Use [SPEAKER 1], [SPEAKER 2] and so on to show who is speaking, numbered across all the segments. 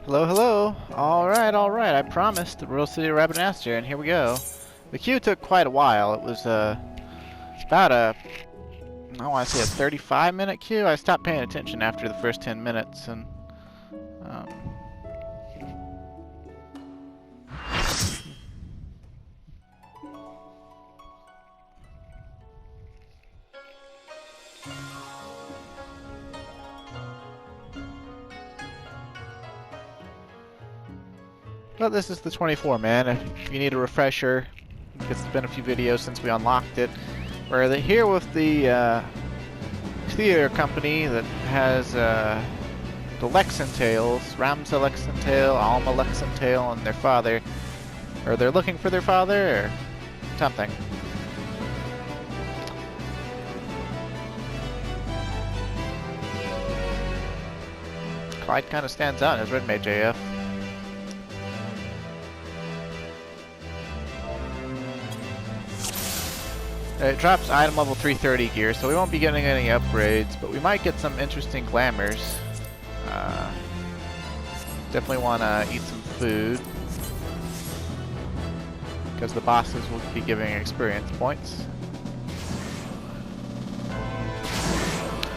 [SPEAKER 1] Hello, hello. All right. I promised the Royal City of Rabanasty, and here we go. The queue took quite a while. It was about I want to say a 35-minute queue. I stopped paying attention after the first 10 minutes, and um, but this is the 24, man. If you need a refresher, because it's been a few videos since we unlocked it. We're here with the theater company that has the Lexentails, Ramza Lexentail, Alma Lexentail, and their father. Or they're looking for their father, or something. Clyde kind of stands out in his Red Mage AF. It drops item level 330 gear, so we won't be getting any upgrades, but we might get some interesting glamours. Definitely want to eat some food, because the bosses will be giving experience points.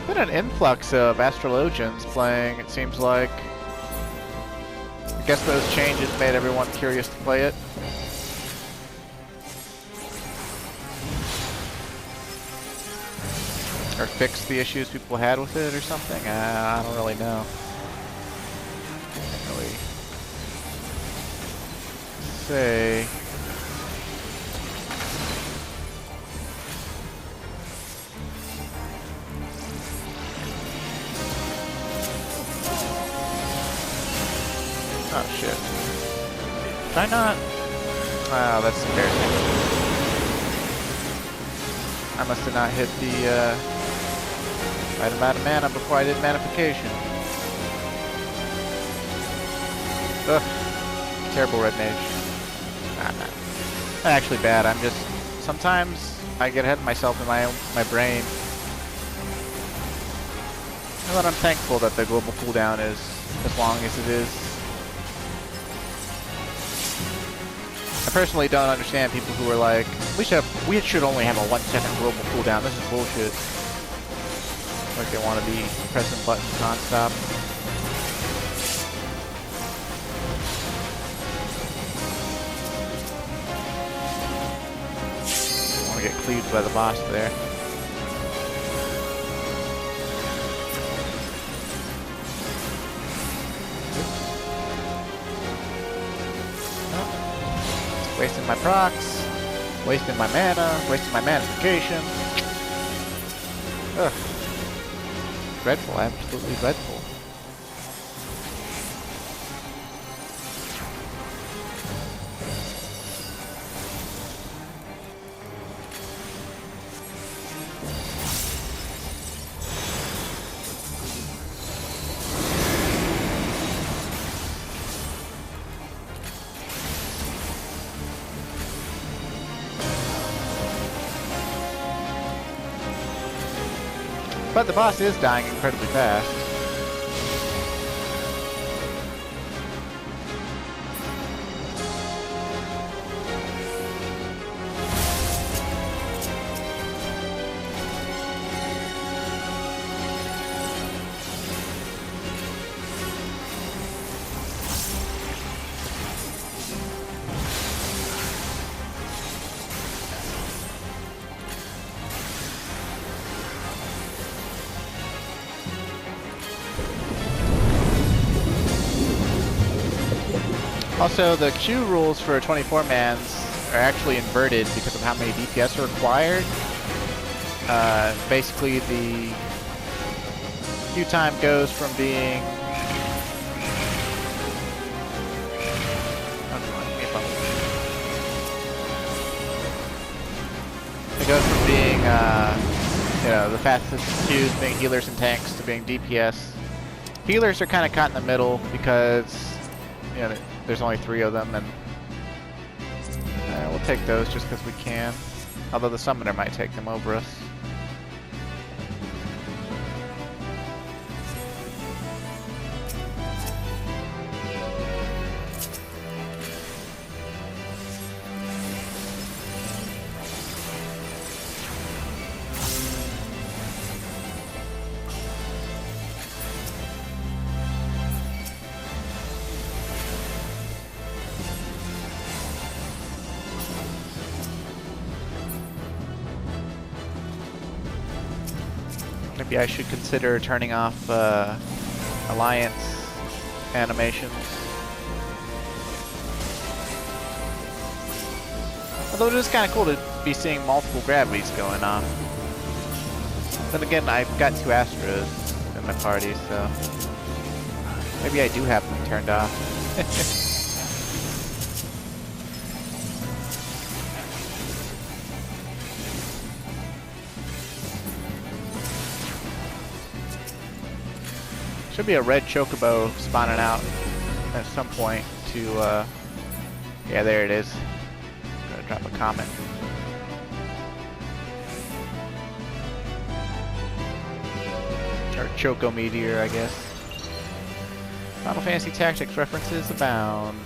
[SPEAKER 1] Been an influx of astrologians playing, it seems like. I guess those changes made everyone curious to play it. Or fix the issues people had with it or something? I don't really know. Can't really say. Oh shit. Did I not? Oh, that's embarrassing. I must have not hit the right amount of mana before I did manification. Ugh. Terrible red mage. Nah. Not actually bad. I'm just sometimes I get ahead of myself in my brain. But I'm thankful that the global cooldown is as long as it is. I personally don't understand people who are like, we should only have a 1 second global cooldown. This is bullshit. Like they want to be pressing buttons non-stop. Don't want to get cleaved by the boss there. Oh. Wasting my procs, wasting my mana, wasting my manification. Ugh. Dreadful, absolutely dreadful. But the boss is dying incredibly fast. Also, the Q rules for 24-mans are actually inverted because of how many DPS are required. Basically, the Q time goes from being... It goes from being, the fastest Qs being healers and tanks to being DPS. Healers are kind of caught in the middle because, there's only 3 of them, and we'll take those just because we can. Although the summoner might take them over us. Maybe I should consider turning off Alliance animations. Although it is kind of cool to be seeing multiple gravities going on. Then again, I've got 2 Astros in my party, so maybe I do have them turned off. Should be a red chocobo spawning out at some point to, yeah, there it is. I'm gonna drop a comment. Or Choco Meteor, I guess. Final Fantasy Tactics references abound.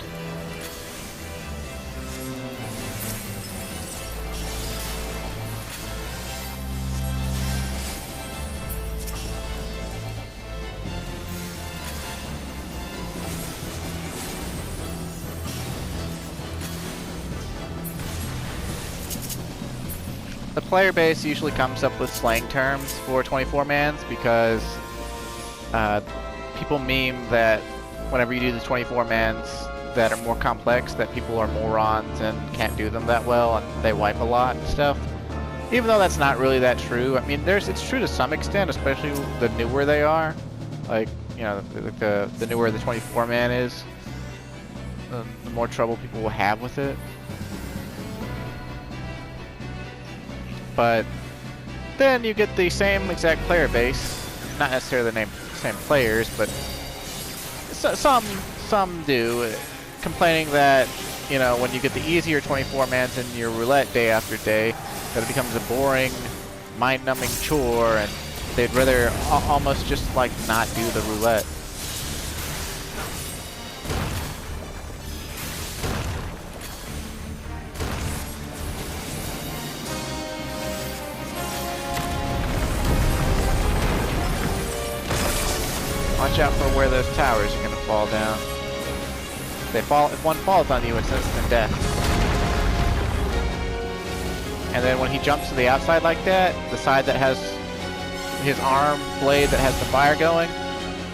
[SPEAKER 1] The player base usually comes up with slang terms for 24-mans because people meme that whenever you do the 24-mans that are more complex, that people are morons and can't do them that well and they wipe a lot and stuff. Even though that's not really that true. I mean, it's true to some extent, especially the newer they are. Like, you know, the newer the 24-man is, the more trouble people will have with it. But then you get the same exact player base, not necessarily the same players, but some do, complaining that, you know, when you get the easier 24-mans in your roulette day after day, that it becomes a boring, mind-numbing chore, and they'd rather almost just like not do the roulette. Watch out for where those towers are going to fall down. If one falls on you, it's instant death. And then when he jumps to the outside like that, the side that has his arm blade that has the fire going,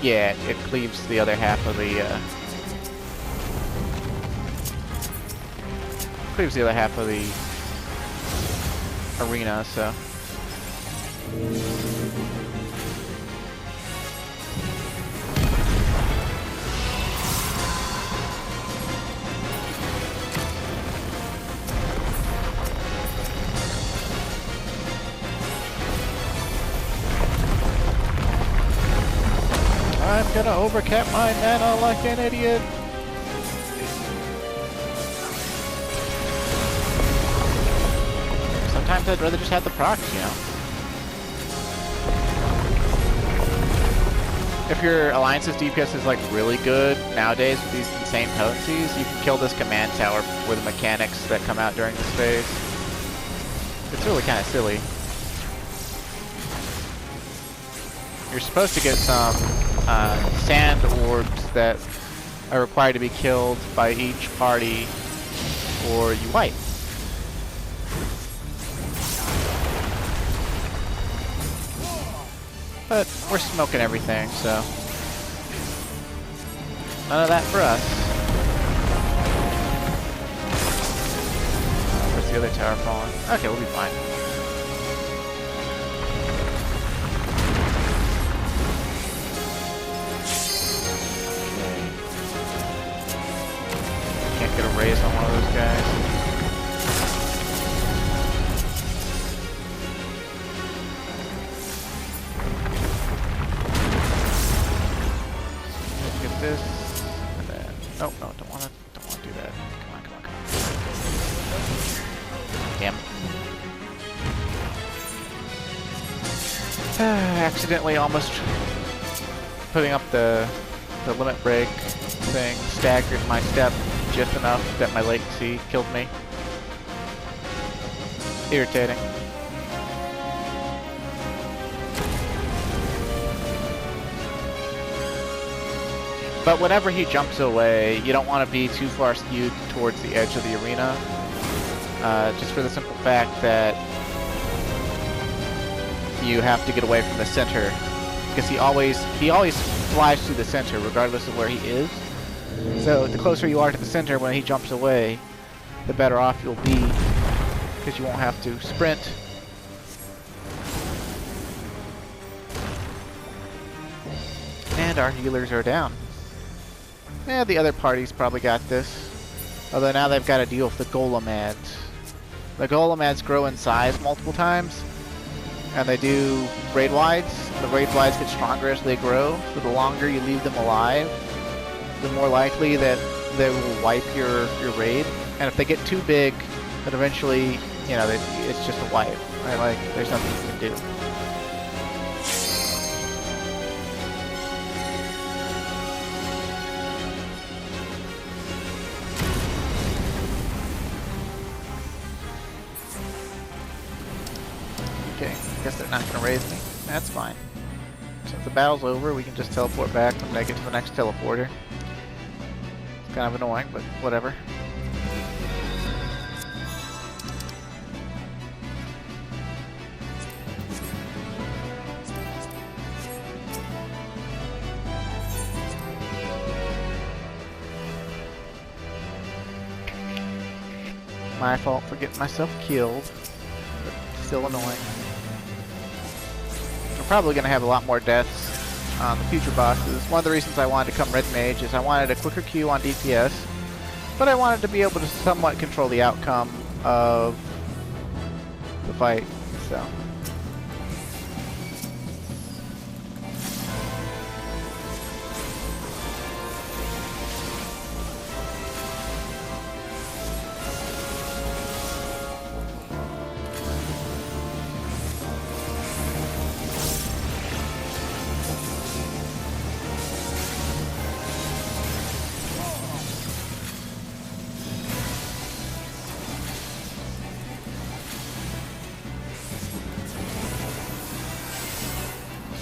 [SPEAKER 1] yeah, it cleaves the other half of the arena, so. I'm gonna overcap my mana like an idiot. Sometimes I'd rather just have the procs, you know. If your Alliance's DPS is like really good nowadays with these insane potencies, you can kill this command tower with the mechanics that come out during this phase. It's really kind of silly. You're supposed to get some sand orbs that are required to be killed by each party, or you wipe. But we're smoking everything, so none of that for us. Where's the other tower falling? Okay, we'll be fine. Get a raise on one of those guys. Let's get this, and then no, don't want to do that. Come on. Damn. Accidentally almost putting up the limit break thing staggered my step just enough that my latency killed me. Irritating. But whenever he jumps away, you don't want to be too far skewed towards the edge of the arena. Just for the simple fact that you have to get away from the center, because he always flies through the center regardless of where he is. So the closer you are to the center when he jumps away, the better off you'll be, because you won't have to sprint. And our healers are down. Yeah, the other party's probably got this. Although now they've got to deal with the Golemads. The Golemads grow in size multiple times, and they do raid wides. The raid wides get stronger as they grow, so the longer you leave them alive, the more likely that they will wipe your raid. And if they get too big, then eventually, you know, it's just a wipe. Right? Like, there's nothing you can do. Okay, I guess they're not going to raise me. That's fine. Since the battle's over, we can just teleport back when I get to the next teleporter. It's kind of annoying, but whatever. My fault for getting myself killed, but still annoying. We're probably going to have a lot more deaths on the future bosses. One of the reasons I wanted to come Red Mage is I wanted a quicker queue on DPS, but I wanted to be able to somewhat control the outcome of the fight, so.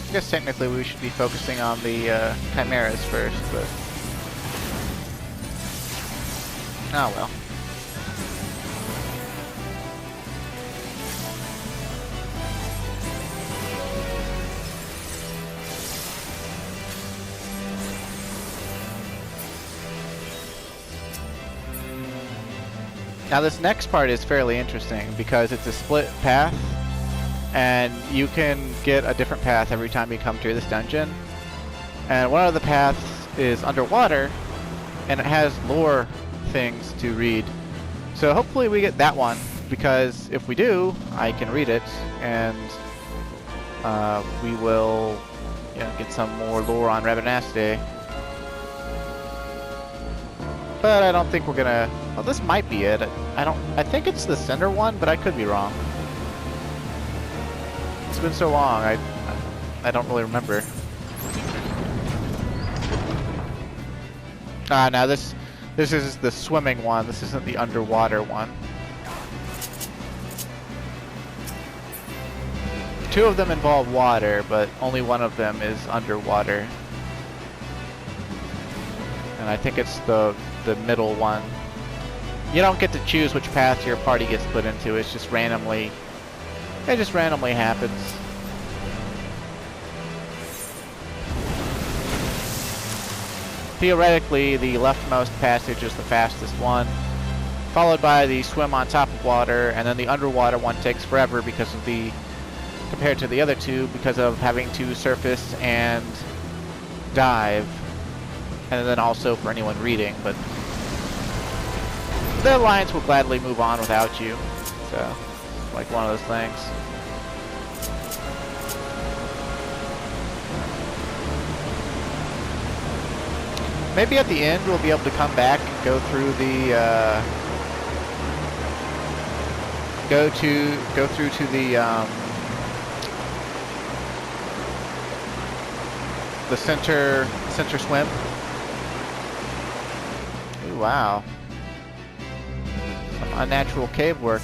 [SPEAKER 1] I guess technically we should be focusing on the Chimeras first, but... oh well. Now this next part is fairly interesting because it's a split path, and you can get a different path every time you come through this dungeon. And one of the paths is underwater, and it has lore things to read. So hopefully we get that one, because if we do, I can read it, and we will, you know, get some more lore on Rabanasty. But I don't think we're gonna... well, this might be it. I think it's the center one, but I could be wrong. It's been so long, I don't really remember. Ah, now this is the swimming one. This isn't the underwater one. Two of them involve water, but only one of them is underwater. And I think it's the middle one. You don't get to choose which path your party gets put into. It's just randomly. It just randomly happens. Theoretically, the leftmost passage is the fastest one, followed by the swim on top of water, and then the underwater one takes forever because of the, compared to the other two, because of having to surface and dive, and then also for anyone reading, but the Alliance will gladly move on without you, so like one of those things. Maybe at the end we'll be able to come back and go through the go through to the center swim. Ooh, wow. Some unnatural cave work.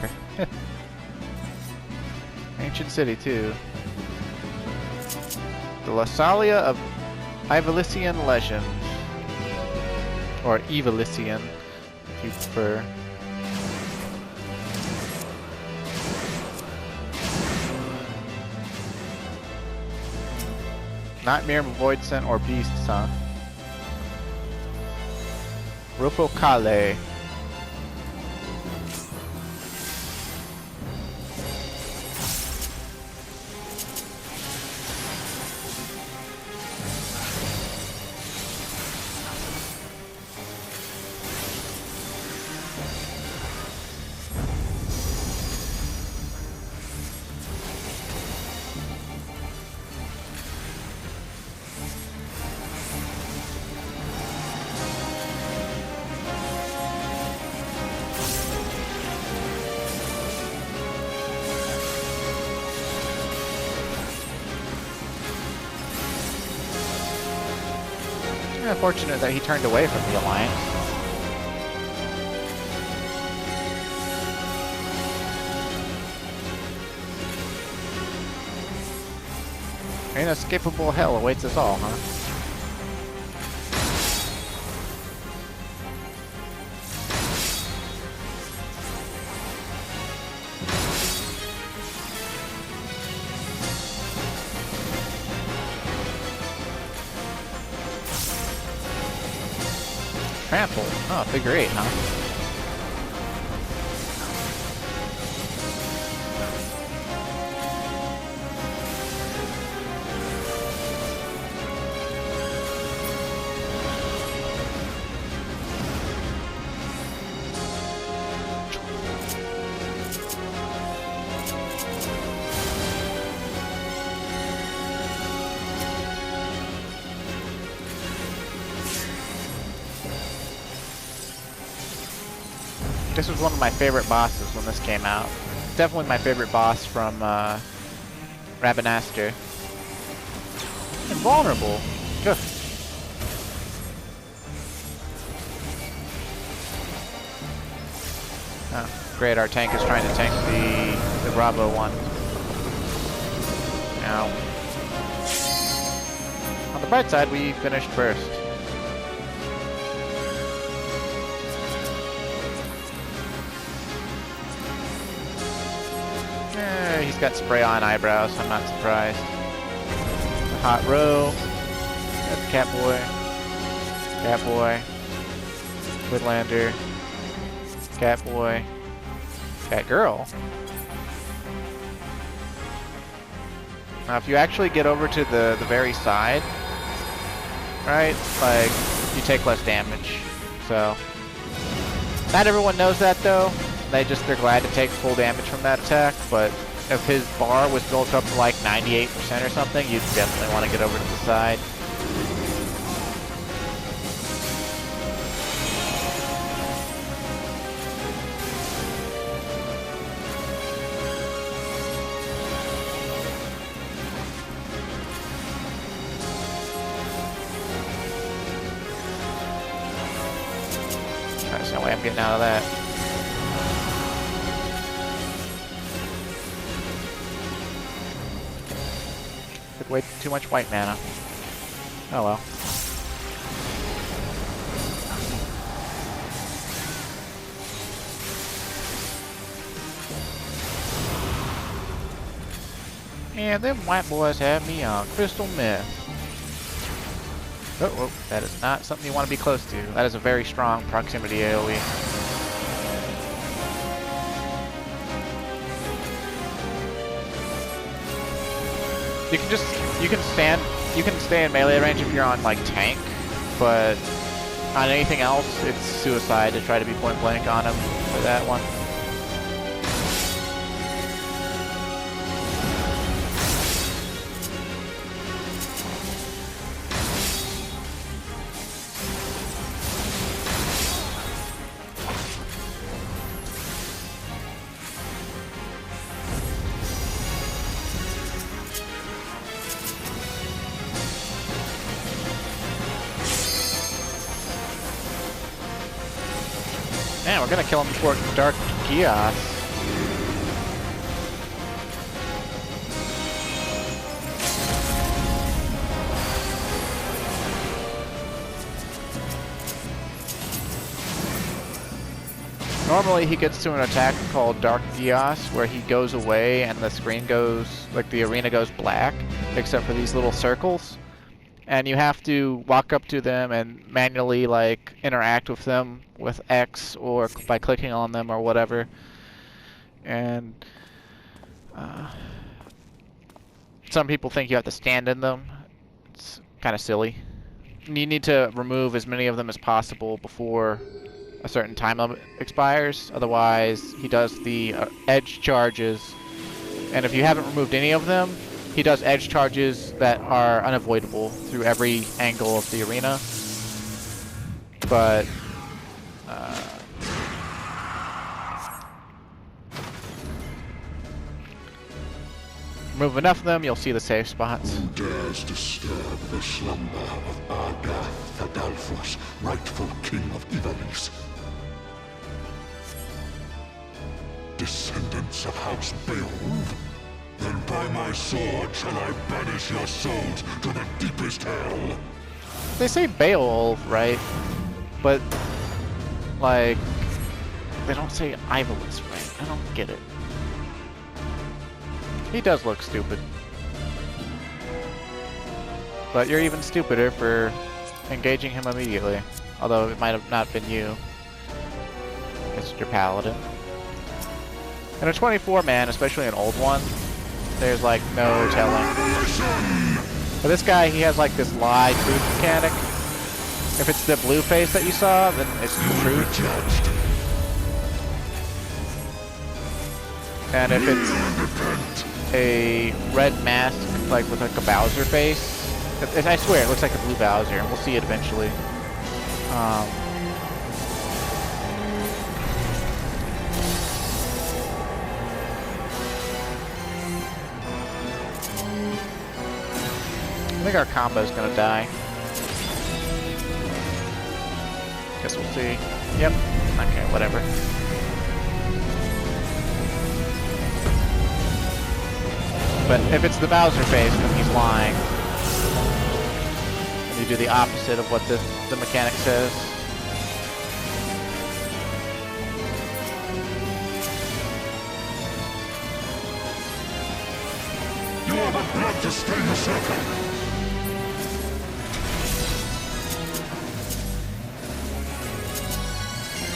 [SPEAKER 1] Ancient city too. The Lasalia of Ivalician legend. Or Evilician, if you prefer. Nightmare, Voidsent, or Beasts, huh? Rufocale. Unfortunate that he turned away from the Alliance. Inescapable hell awaits us all, huh? Trample. Oh, figure 8, huh? This was one of my favorite bosses when this came out. Definitely my favorite boss from Rabanasty. Invulnerable. Good. Oh, great, our tank is trying to tank the Bravo one. Now, on the bright side, we finished first. He's got spray-on eyebrows, so I'm not surprised. Hot row. That's Catboy. Catboy. Woodlander. Catboy. Catgirl. Now, if you actually get over to the very side, right, like, you take less damage. So, not everyone knows that, though. They're glad to take full damage from that attack, but if his bar was built up to like 98% or something, you'd definitely want to get over to the side. There's no way I'm getting out of that. Way too much white mana. Oh well. And them white boys have me on crystal meth. Oh, that is not something you want to be close to. That is a very strong proximity AoE. You can stay in melee range if you're on like tank, but on anything else, it's suicide to try to be point blank on him for that one. Man, we're gonna kill him before Dark Geass. Normally he gets to an attack called Dark Geass where he goes away and the screen goes, like the arena goes black, except for these little circles. and you have to walk up to them and manually like interact with them with X or by clicking on them or whatever. And some people think you have to stand in them. It's kind of silly. You need to remove as many of them as possible before a certain time limit expires. Otherwise, he does the edge charges. And if you haven't removed any of them, he does edge charges that are unavoidable through every angle of the arena. But remove enough of them, you'll see the safe spots.
[SPEAKER 2] Who dares disturb the slumber of Argath Fadalfos, rightful king of Ivalice? Descendants of House Beowulf? Then by my sword shall I banish your souls to the deepest hell.
[SPEAKER 1] They say Beowulf, right? But, like, they don't say Ivalice, right? I don't get it. He does look stupid. But you're even stupider for engaging him immediately. Although it might have not been you, Mr. Paladin. In a 24-man, especially an old one, there's like no telling. But this guy, he has like this lie truth mechanic. If it's the blue face that you saw, then it's the truth. And if it's a red mask, like with like a Bowser face, I swear it looks like a blue Bowser, and we'll see it eventually. I think our combo's gonna die. Guess we'll see. Yep. Okay, whatever. But if it's the Bowser face, then he's lying. And you do the opposite of what the mechanic says.
[SPEAKER 2] You are the blood to stain the circle.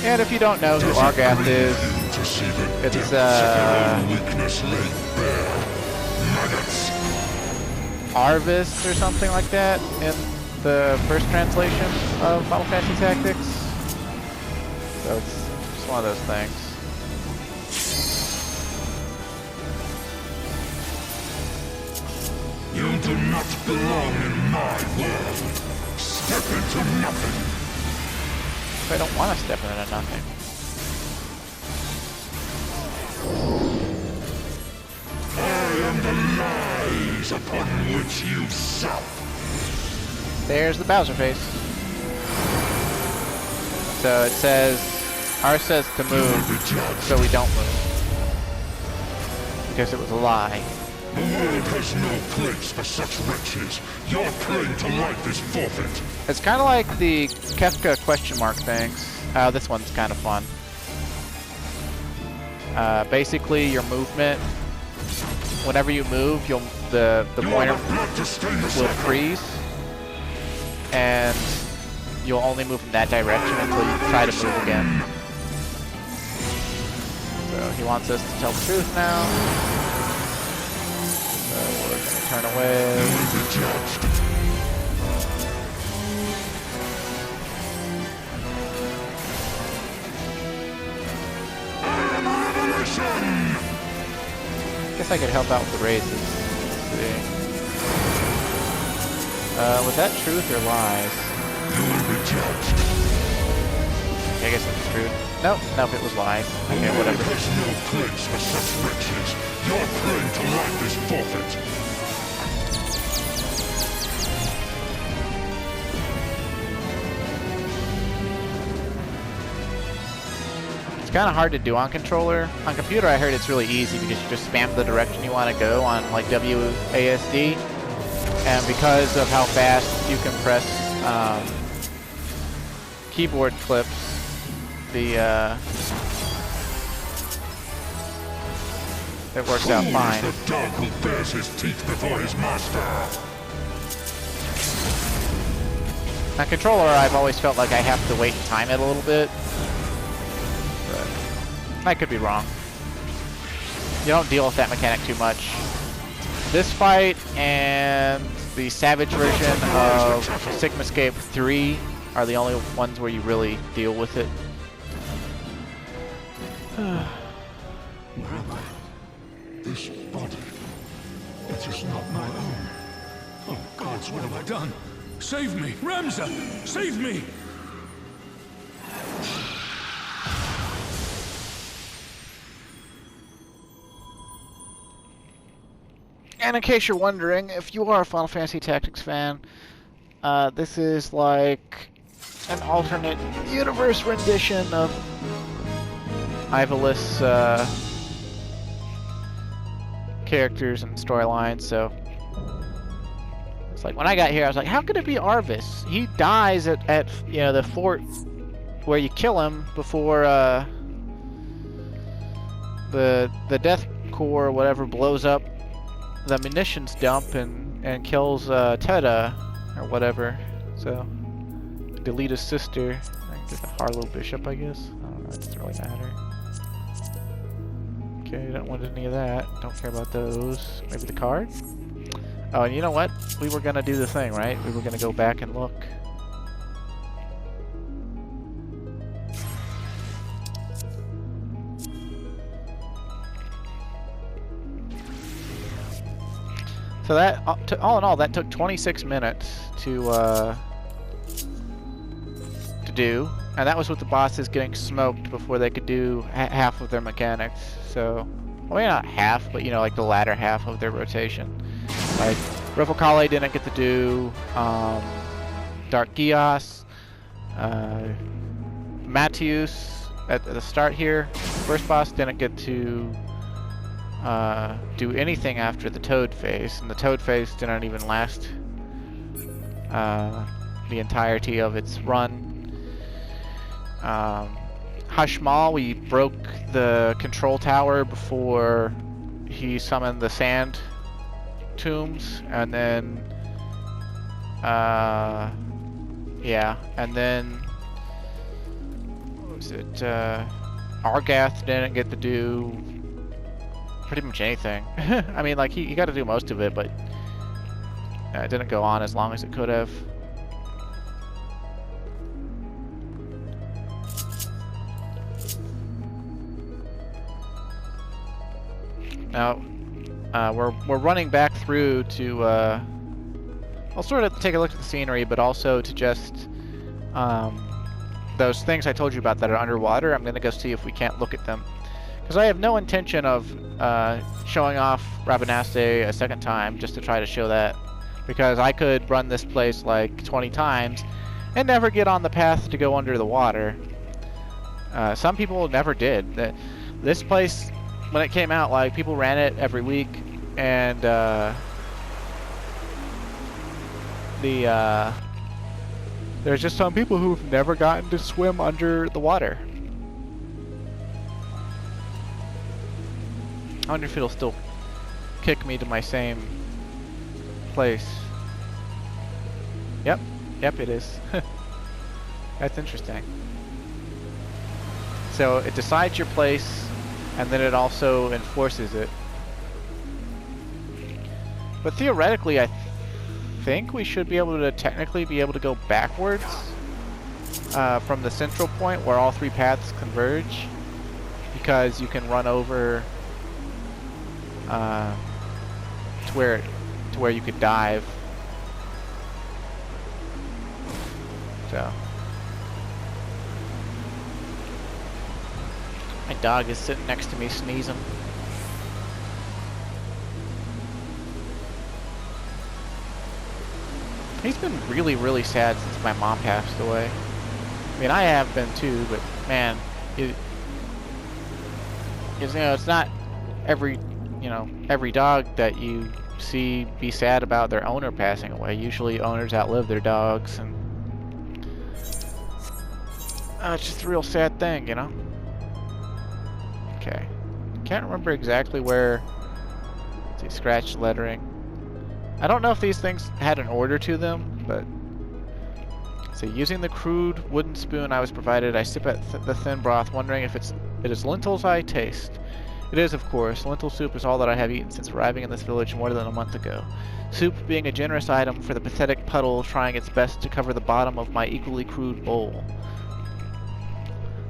[SPEAKER 1] And if you don't know who Argath is, it's Arvis or something like that in the first translation of Final Fantasy Tactics. So it's just one of those things.
[SPEAKER 2] You do not belong in my world. Step into nothing.
[SPEAKER 1] I don't want to step into nothing.
[SPEAKER 2] I am the lies upon which you sup.
[SPEAKER 1] There's the Bowser face. So it says, ours says to move, so we don't move. Because it was a lie.
[SPEAKER 2] The world has no place for such wretches. Your claim to life is forfeit.
[SPEAKER 1] It's kind of like the Kefka question mark things. This one's kind of fun. Basically, your movement, whenever you move, the pointer will freeze, and you'll only move in that direction until you try to move again. So he wants us to tell the truth now. So we're gonna turn away. Guess I could help out with the raises. Let's see. Was that truth or lies?
[SPEAKER 2] You will be judged.
[SPEAKER 1] Okay, I guess it was truth. Nope, nope, it was lies. Okay, whatever.
[SPEAKER 2] There's no place for such wretches. Your claim to life is forfeit.
[SPEAKER 1] It's kind of hard to do on controller. On computer, I heard it's really easy because you just spam the direction you want to go on like WASD, and because of how fast you can press keyboard clips, it works out fine.
[SPEAKER 2] The dog who bears his teeth before his master.
[SPEAKER 1] On controller, I've always felt like I have to wait and time it a little bit. But I could be wrong. You don't deal with that mechanic too much. This fight and the Savage version of Sigmascape 3 are the only ones where you really deal with it.
[SPEAKER 2] Rabbi, this body, it is not my own. Oh gods, what have I done? Save me! Ramza! Save me!
[SPEAKER 1] And in case you're wondering, if you are a Final Fantasy Tactics fan, this is like an alternate universe rendition of Ivalice characters and storylines, so it's like when I got here I was like, how could it be Arvis? He dies at you know, the fort where you kill him before the death core or whatever blows up the munitions dump and kills Teda or whatever. So delete his sister. I can get the Harlow Bishop, I guess. I don't know, it doesn't really matter. Okay, don't want any of that. Don't care about those. Maybe the card? Oh, and you know what? We were gonna do the thing, right? We were gonna go back and look. So that, all in all, that took 26 minutes to do, and that was with the bosses getting smoked before they could do half of their mechanics. So, well, maybe not half, but you know, like the latter half of their rotation. Like Revocale didn't get to do Dark Geas, Mattius at the start here. First boss didn't get to do anything after the Toad phase, and the Toad phase didn't even last the entirety of its run. Hushmal, we broke the control tower before he summoned the sand tombs, and then yeah, and then what was it? Argath didn't get to do pretty much anything. I mean, like, he got to do most of it, but it didn't go on as long as it could have. Now, we're running back through to, I'll sort of take a look at the scenery, but also to just, those things I told you about that are underwater. I'm going to go see if we can't look at them. Because I have no intention of showing off Rabanasty a second time just to try to show that. Because I could run this place like 20 times and never get on the path to go under the water. Some people never did. This place, when it came out, like, people ran it every week, and there's just some people who've never gotten to swim under the water. I wonder if it'll still kick me to my same place. Yep, it is. That's interesting. So it decides your place, and then it also enforces it. But theoretically, I think we should be able to technically be able to go backwards from the central point where all three paths converge, because you can run over to where you could dive. So my dog is sitting next to me sneezing. He's been really, really sad since my mom passed away. I mean, I have been too, but man, you know, it's not every dog that you see be sad about their owner passing away. Usually owners outlive their dogs, and it's just a real sad thing, you know? Okay. Can't remember exactly where. Let's see, scratch lettering. I don't know if these things had an order to them, but So using the crude wooden spoon I was provided, I sip at the thin broth, wondering if it is lentils I taste. It is, of course. Lentil soup is all that I have eaten since arriving in this village more than a month ago. Soup being a generous item for the pathetic puddle trying its best to cover the bottom of my equally crude bowl.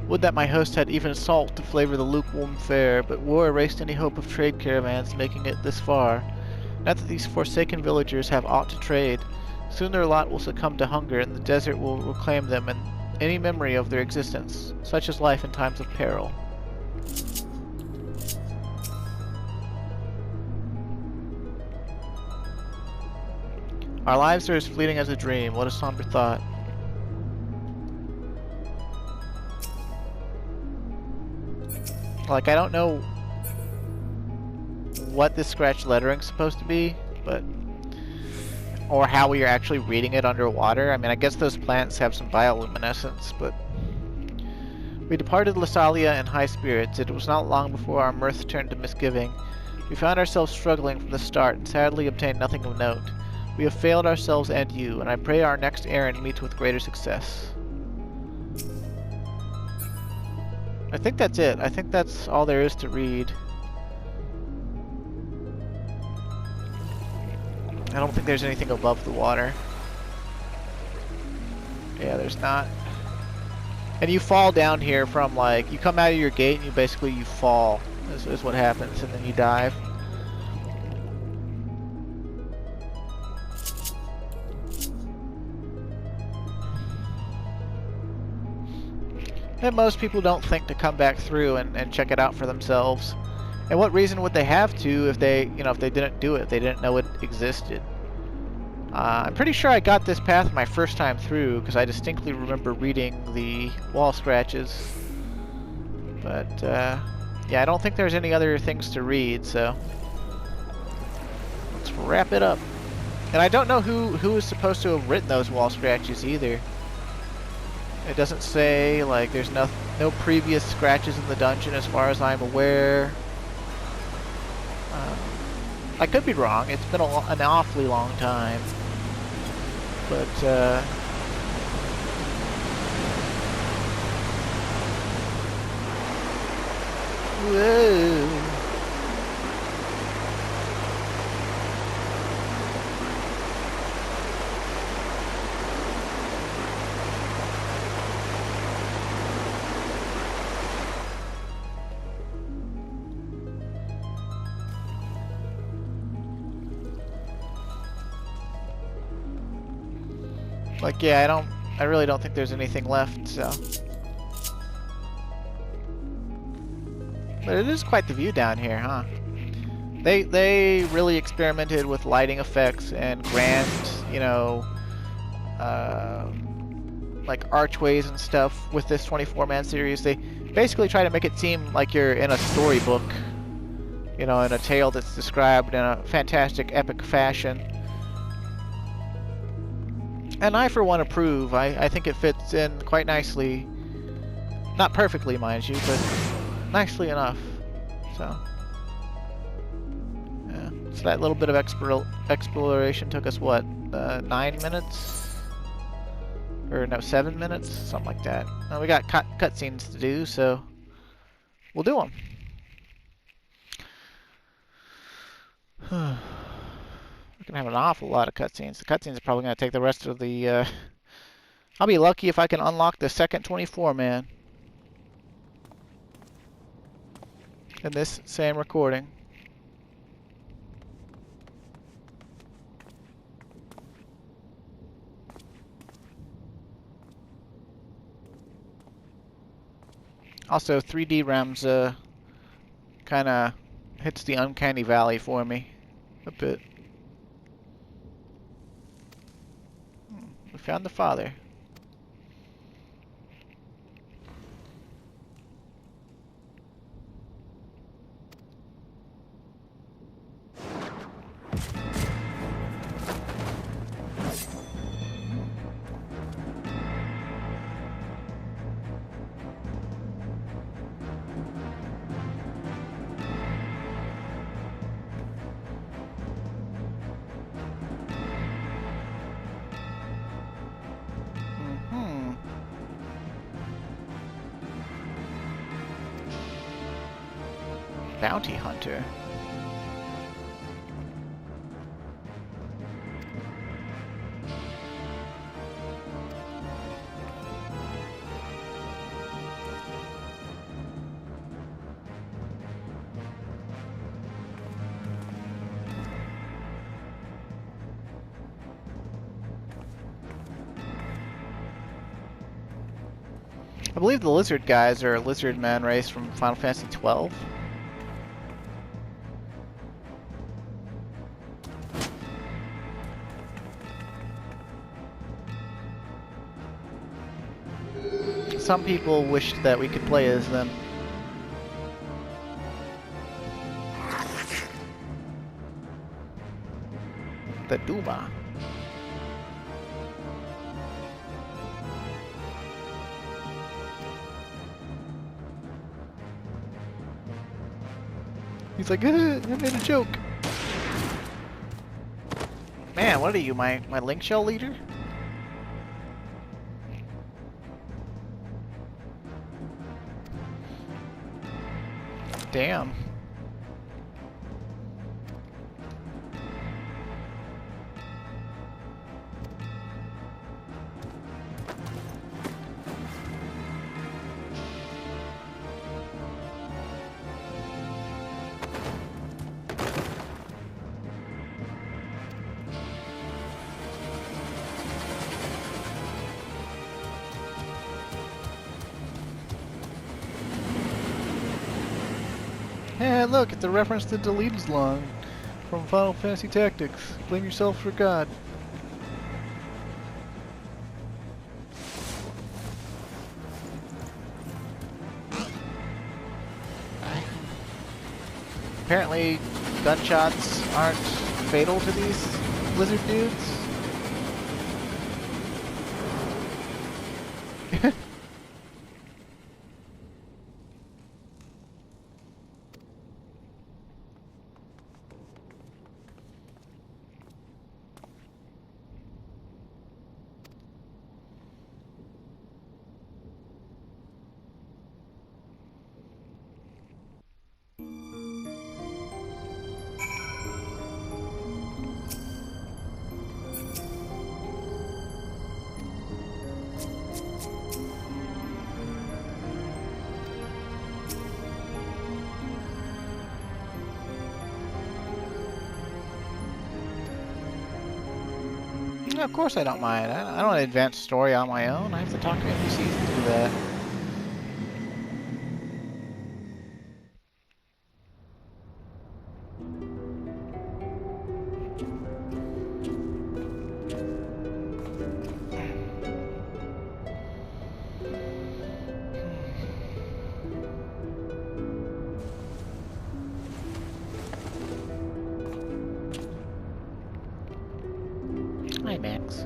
[SPEAKER 1] Would that my host had even salt to flavor the lukewarm fare, but war erased any hope of trade caravans making it this far. Not that these forsaken villagers have aught to trade. Soon their lot will succumb to hunger, and the desert will reclaim them and any memory of their existence. Such is life in times of peril. Our lives are as fleeting as a dream. What a somber thought. Like, I don't know what this scratch lettering's supposed to be, but... or how we are actually reading it underwater. I mean, I guess those plants have some bioluminescence, but... We departed Lasalia in high spirits. It was not long before our mirth turned to misgiving. We found ourselves struggling from the start, and sadly obtained nothing of note. We have failed ourselves and you, and I pray our next errand meets with greater success. I think that's it. I think that's all there is to read. I don't think there's anything above the water. Yeah, there's not. And you fall down here from, like, you come out of your gate and you fall. This is what happens, and then you dive. And most people don't think to come back through and check it out for themselves. And what reason would they have to if they, if they didn't do it, they didn't know it existed? I'm pretty sure I got this path my first time through, because I distinctly remember reading the wall scratches. But, yeah, I don't think there's any other things to read, so... let's wrap it up. And I don't know who is supposed to have written those wall scratches either. It doesn't say, like, there's no previous scratches in the dungeon as far as I'm aware. I could be wrong. It's been an awfully long time. But, whoa. Like, yeah, I really don't think there's anything left, so. But it is quite the view down here, huh? They really experimented with lighting effects and grand, like archways and stuff with this 24-man series. They basically try to make it seem like you're in a storybook, in a tale that's described in a fantastic, epic fashion. And I, for one, approve. I think it fits in quite nicely. Not perfectly, mind you, but nicely enough. So, yeah. So that little bit of exploration took us, what, 9 minutes? Or, no, 7 minutes? Something like that. We got cutscenes to do, so we'll do them. We're gonna have an awful lot of cutscenes. The cutscenes are probably gonna take the rest of the, I'll be lucky if I can unlock the second 24-man. In this same recording. Also, 3D REMs, kinda hits the uncanny valley for me a bit. We found the father. Bounty hunter. I believe the lizard guys are a lizard man race from Final Fantasy 12. Some people wished that we could play as them. The Duma. He's like, I made a joke. Man, what are you, my link shell leader? Damn. Hey, look, it's a reference to Delete's line from Final Fantasy Tactics. Blame yourself for God. Apparently, gunshots aren't fatal to these lizard dudes. Of course I don't mind. I don't advance story on my own. I have to talk to NPCs to do that. Hi, Max.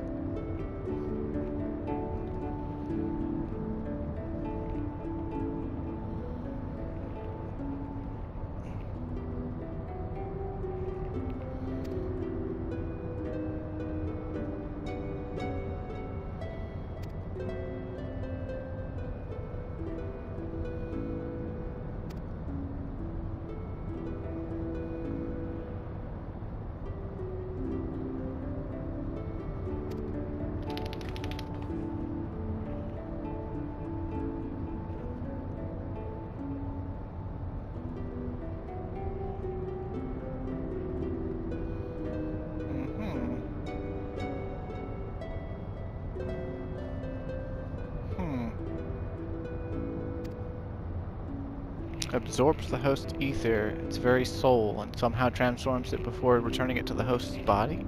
[SPEAKER 1] Absorbs the host's ether, its very soul, and somehow transforms it before returning it to the host's body?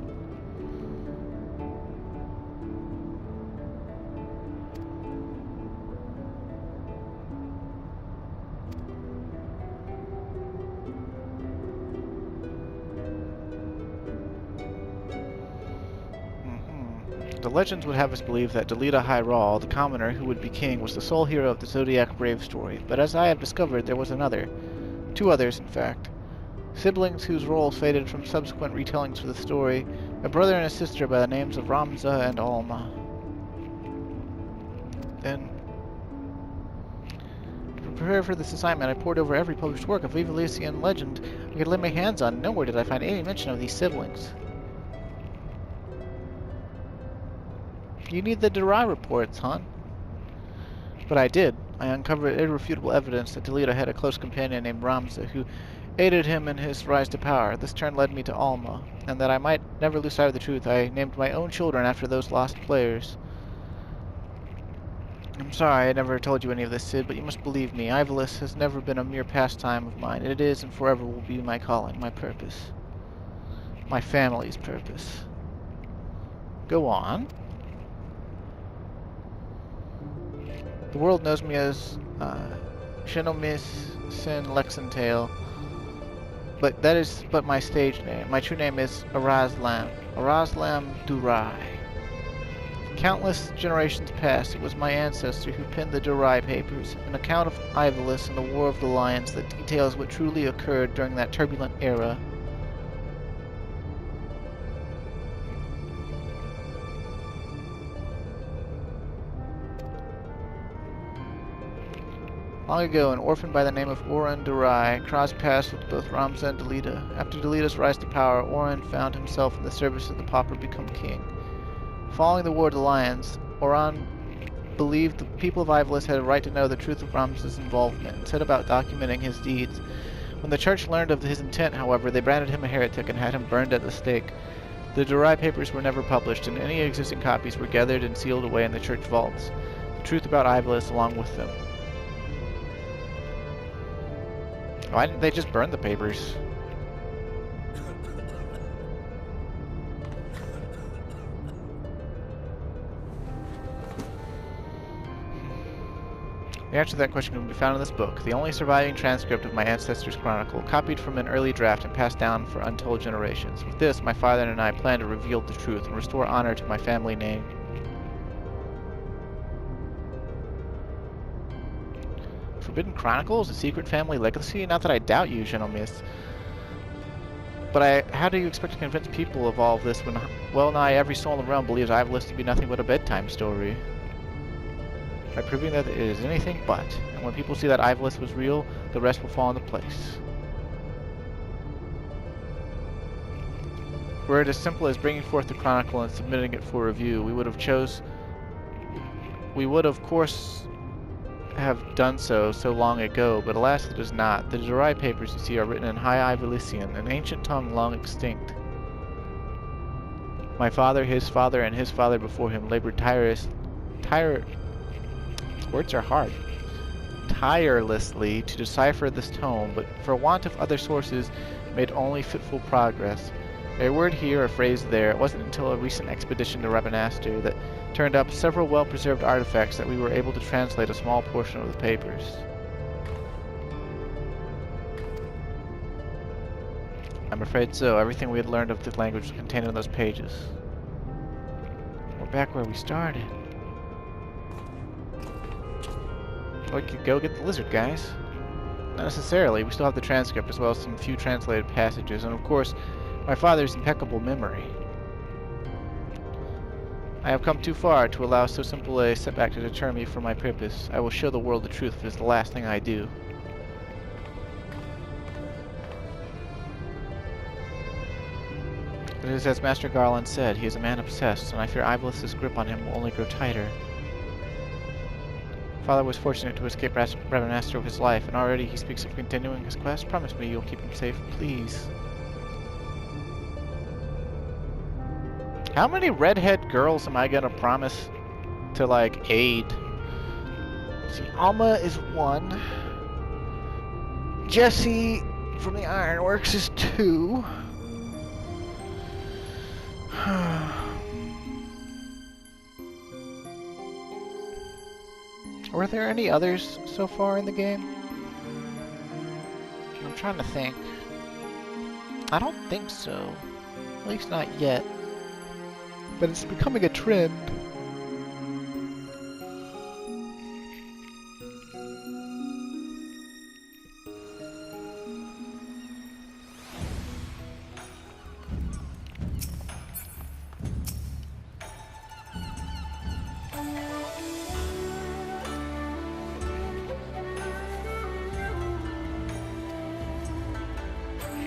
[SPEAKER 1] The legends would have us believe that Delita Hyral, the commoner who would be king, was the sole hero of the Zodiac Brave story, but as I have discovered, there was another. Two others, in fact. Siblings whose roles faded from subsequent retellings of the story, a brother and a sister by the names of Ramza and Alma. Then... prepare for this assignment, I pored over every published work of Evolusian legend I could lay my hands on. Nowhere did I find any mention of these siblings. You need the Durai reports, hon. But I did. I uncovered irrefutable evidence that Delita had a close companion named Ramza, who aided him in his rise to power. This turn led me to Alma, and that I might never lose sight of the truth, I named my own children after those lost players. I'm sorry I never told you any of this, Sid, but you must believe me. Ivalice has never been a mere pastime of mine. It is and forever will be my calling, my purpose. My family's purpose. Go on. The world knows me as Shinomis Sin Lexentale, but that is but my stage name. My true name is Arazlam Durai. Countless generations past, it was my ancestor who penned the Durai papers, an account of Ivalice and the War of the Lions that details what truly occurred during that turbulent era. Long ago, an orphan by the name of Oren Durai crossed paths with both Ramza and Delita. After Delita's rise to power, Oren found himself in the service of the pauper become king. Following the War of the Lions, Oren believed the people of Ivalice had a right to know the truth of Ramza's involvement and set about documenting his deeds. When the church learned of his intent, however, they branded him a heretic and had him burned at the stake. The Durai papers were never published, and any existing copies were gathered and sealed away in the church vaults. The truth about Ivalice along with them. Why didn't they just burn the papers? The answer to that question can be found in this book, the only surviving transcript of my ancestors' chronicle, copied from an early draft and passed down for untold generations. With this, my father and I plan to reveal the truth and restore honor to my family name. Forbidden Chronicles, a secret family legacy? Not that I doubt you, Genomists. But how do you expect to convince people of all of this when well nigh every soul in the realm believes Ivalice to be nothing but a bedtime story? By proving that it is anything but, and when people see that Ivalice was real, the rest will fall into place. Were it as simple as bringing forth the chronicle and submitting it for review, we would of course have done so long ago, but alas it is not. The Durai papers you see are written in High Ivalician, an ancient tongue long extinct. My father, his father, and his father before him labored tirelessly to decipher this tome, but for want of other sources made only fitful progress. A word here, a phrase there. It wasn't until a recent expedition to Rabanasty that turned up several well-preserved artifacts that we were able to translate a small portion of the papers. I'm afraid so. Everything we had learned of the language was contained in those pages. We're back where we started. We could go get the lizard, guys. Not necessarily. We still have the transcript as well as some few translated passages, and of course, my father's impeccable memory. I have come too far to allow so simple a setback to deter me from my purpose. I will show the world the truth if it is the last thing I do. It is as Master Garland said, he is a man obsessed, and I fear Ivalice's grip on him will only grow tighter. Father was fortunate to escape Rabanasty with his life, and already he speaks of continuing his quest. Promise me you'll keep him safe, please. How many redhead girls am I gonna promise to, like, aid? See, Alma is 1. Jesse from the Ironworks is 2. Were there any others so far in the game? I'm trying to think. I don't think so. At least not yet. But it's becoming a trend.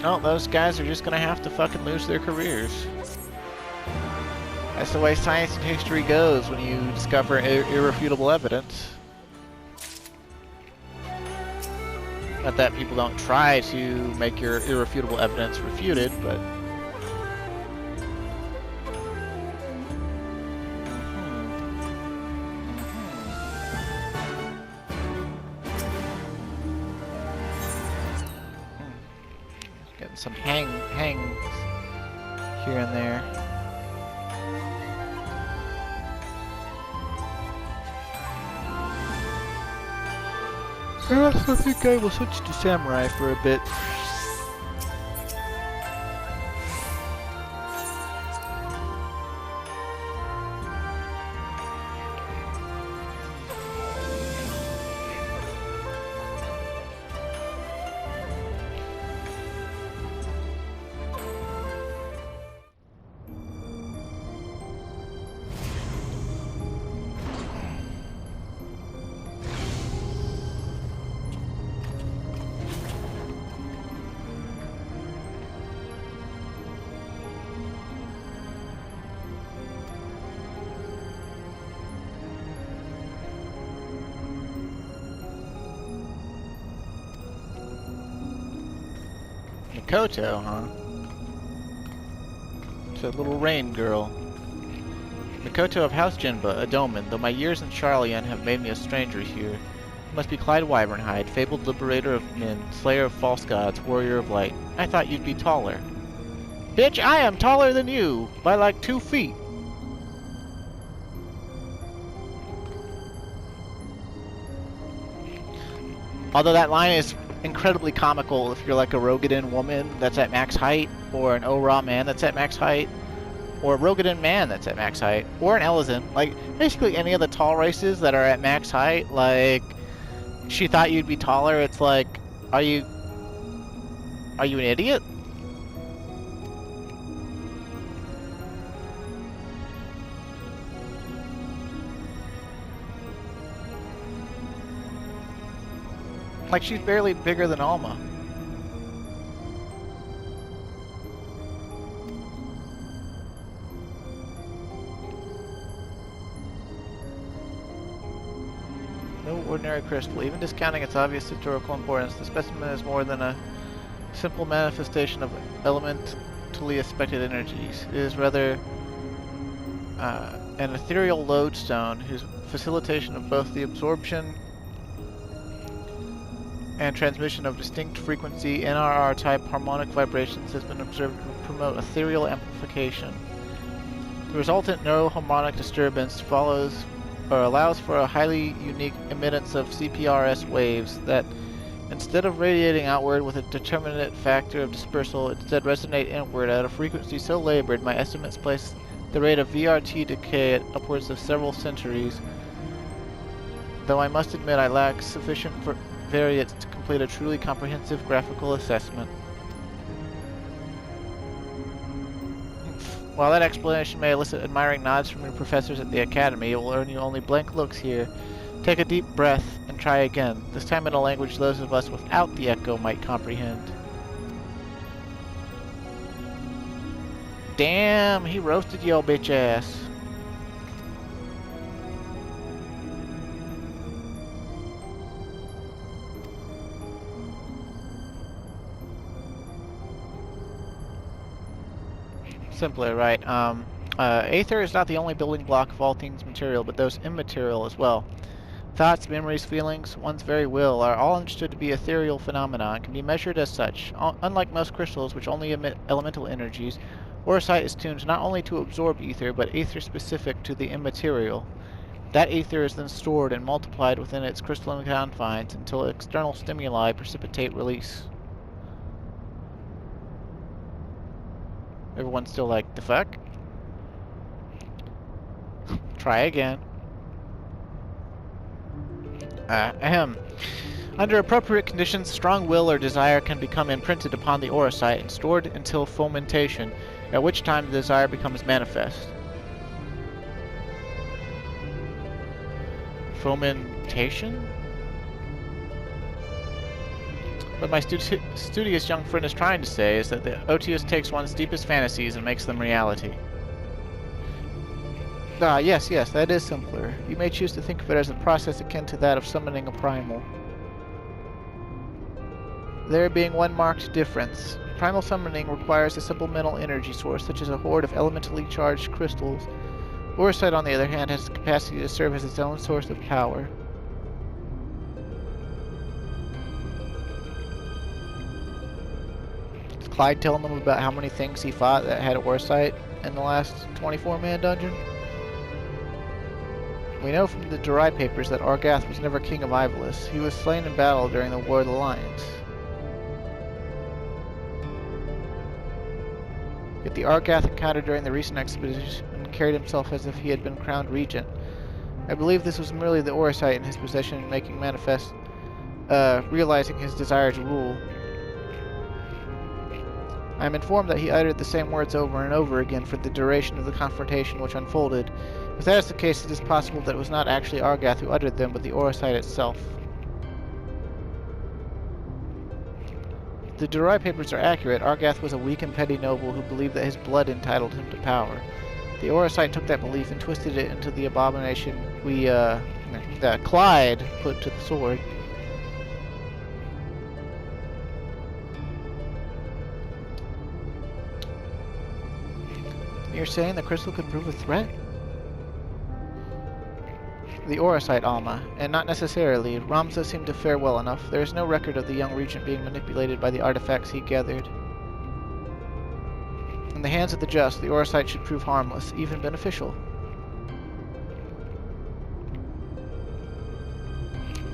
[SPEAKER 1] Oh, those guys are just gonna have to fucking lose their careers. That's the way science and history goes when you discover irrefutable evidence. Not that people don't try to make your irrefutable evidence refuted, but... Getting some hangs here and there. I think I will switch to samurai for a bit. Makoto, huh? It's a little rain girl. Makoto of House Jinba, a Doman, though my years in Charlian have made me a stranger here. You must be Clyde Wyvernhide, fabled liberator of men, slayer of false gods, warrior of light. I thought you'd be taller. Bitch, I am taller than you! By like 2 feet! Although that line is incredibly comical if you're like a Rogadan woman that's at max height, or an Ora man that's at max height, or a Rogadan man that's at max height, or an Elizan. Like, basically any of the tall races that are at max height, like, she thought you'd be taller, it's like, are you an idiot? Like, she's barely bigger than Alma. No ordinary crystal. Even discounting its obvious historical importance, the specimen is more than a simple manifestation of elementally expected energies. It is rather an ethereal lodestone whose facilitation of both the absorption and transmission of distinct frequency NRR-type harmonic vibrations has been observed to promote ethereal amplification. The resultant neuroharmonic disturbance follows or allows for a highly unique emittance of CPRS waves that, instead of radiating outward with a determinate factor of dispersal, instead resonate inward at a frequency so labored my estimates place the rate of VRT decay at upwards of several centuries, though I must admit I lack sufficient variance to complete a truly comprehensive graphical assessment. While that explanation may elicit admiring nods from your professors at the Academy, it will earn you only blank looks here. Take a deep breath and try again, this time in a language those of us without the echo might comprehend. Damn, he roasted your bitch ass. Simpler, right? Aether is not the only building block of all things material, but those immaterial as well. Thoughts, memories, feelings, one's very will are all understood to be ethereal phenomena and can be measured as such. Unlike most crystals, which only emit elemental energies, Orosite is tuned not only to absorb ether, but ether specific to the immaterial. That ether is then stored and multiplied within its crystalline confines until external stimuli precipitate release. Everyone's still like, the fuck? Try again. Under appropriate conditions, strong will or desire can become imprinted upon the Orosite and stored until fomentation, at which time the desire becomes manifest. Fomentation? What my studious young friend is trying to say is that the OTS takes one's deepest fantasies and makes them reality. Ah, yes, that is simpler. You may choose to think of it as a process akin to that of summoning a primal. There being one marked difference. Primal summoning requires a simple mental energy source, such as a horde of elementally charged crystals. Oversight, on the other hand, has the capacity to serve as its own source of power. Is Clyde telling them about how many things he fought that had Oversight in the last 24-man dungeon? We know from the Durai papers that Argath was never king of Ivalice. He was slain in battle during the War of the Lions. Yet the Argath encountered during the recent expedition carried himself as if he had been crowned regent. I believe this was merely the Oversight in his possession making manifest, realizing his desire to rule. I am informed that he uttered the same words over and over again for the duration of the confrontation which unfolded. If that is the case, it is possible that it was not actually Argath who uttered them, but the Oversight itself. If the Durai papers are accurate, Argath was a weak and petty noble who believed that his blood entitled him to power. The Oversight took that belief and twisted it into the abomination that Clyde put to the sword. You're saying the crystal could prove a threat? The Oversight, Alma, and not necessarily. Ramza seemed to fare well enough. There is no record of the young regent being manipulated by the artifacts he gathered. In the hands of the just, the Oversight should prove harmless, even beneficial.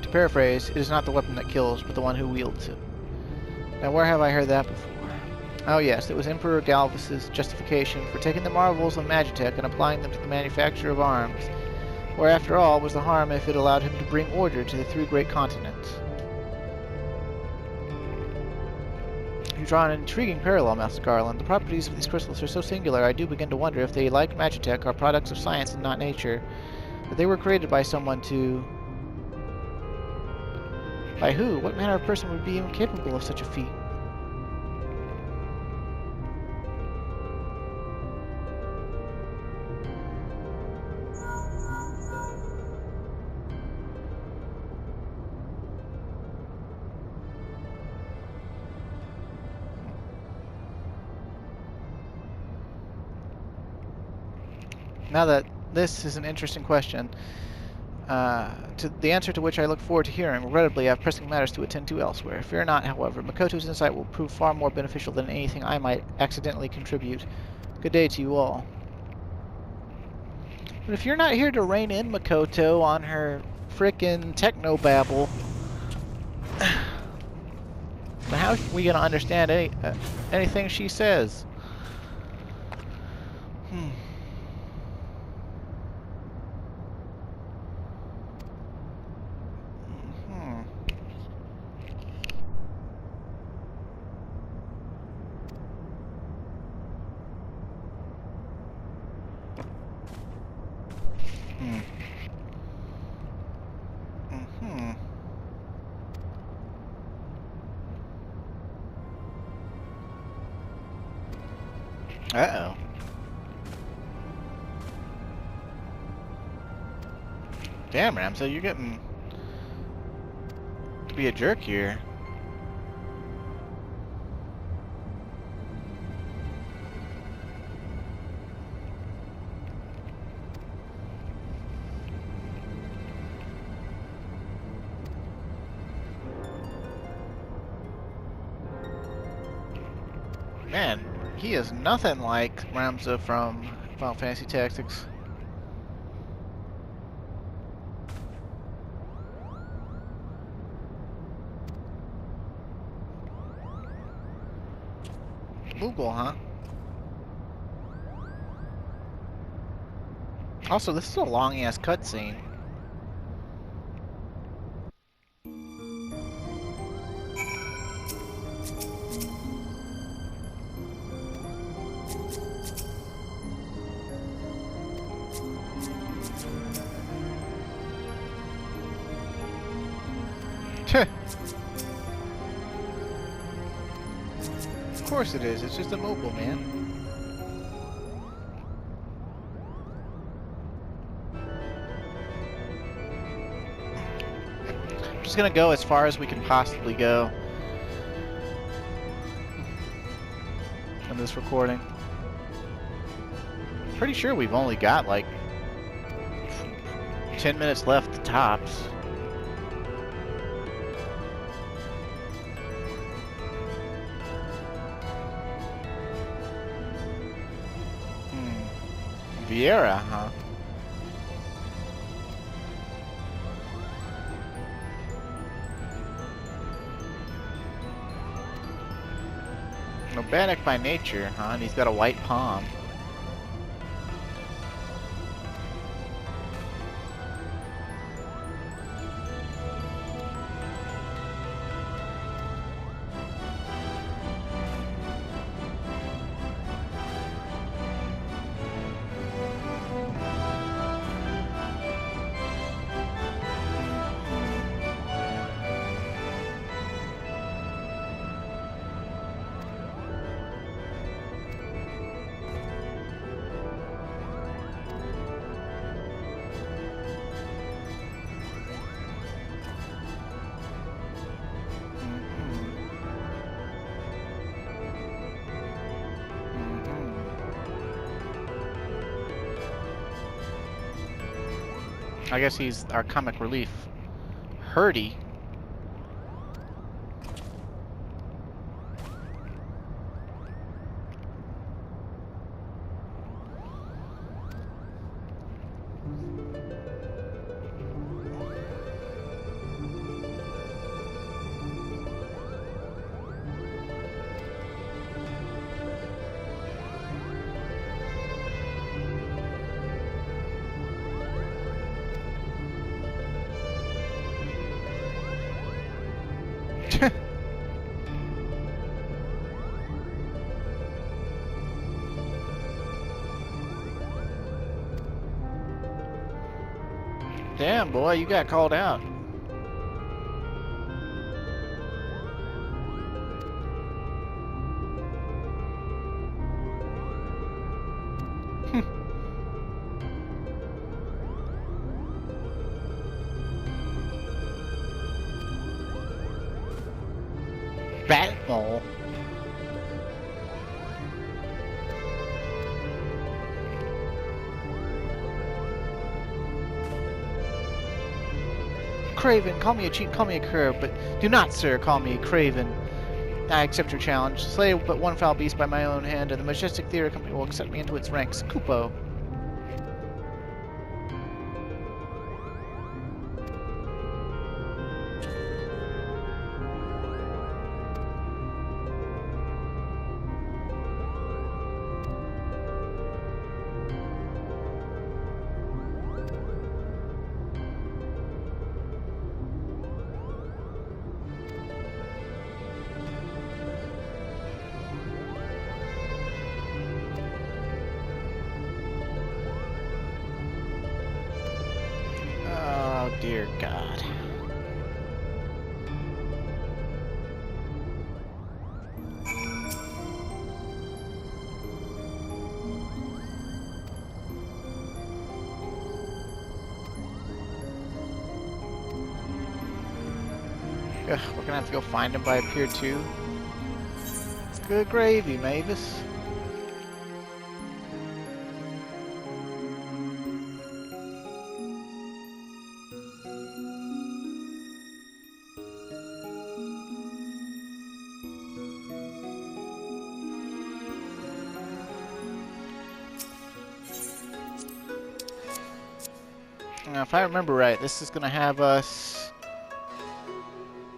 [SPEAKER 1] To paraphrase, it is not the weapon that kills, but the one who wields it. Now where have I heard that before? Oh yes, it was Emperor Galvus's justification for taking the marvels of Magitech and applying them to the manufacture of arms, where after all was the harm if it allowed him to bring order to the three great continents. You draw an intriguing parallel, Master Garland. The properties of these crystals are so singular, I do begin to wonder if they, like Magitech, are products of science and not nature. That they were created by someone to... By who? What manner of person would be even capable of such a feat? Now that this is an interesting question, to the answer to which I look forward to hearing. Regrettably, I have pressing matters to attend to elsewhere. Fear not, however. Makoto's insight will prove far more beneficial than anything I might accidentally contribute. Good day to you all. But if you're not here to rein in Makoto on her frickin' technobabble, then how are we gonna understand anything she says? Uh-oh. Damn, Ramza, you're getting to be a jerk here. Man, he is nothing like Ramza from Final Fantasy Tactics. Google, huh? Also, this is a long-ass cutscene. course it is. It's just immobile, man. I'm just gonna go as far as we can possibly go in this recording. Pretty sure we've only got like 10 minutes left to tops. Vieira, huh? Nomadic by nature, huh? And he's got a white palm. I guess he's our comic relief. Hurdy. Damn, boy, you got called out. Batmole. Craven, call me a cheat, call me a cur, but do not, sir, call me Craven. I accept your challenge. Slay but one foul beast by my own hand, and the Majestic Theater Company will accept me into its ranks. Kupo. Dear God. Ugh, we're gonna have to go find him by Pier 2. It's good gravy, Mavis. Now, if I remember right, this is going to have us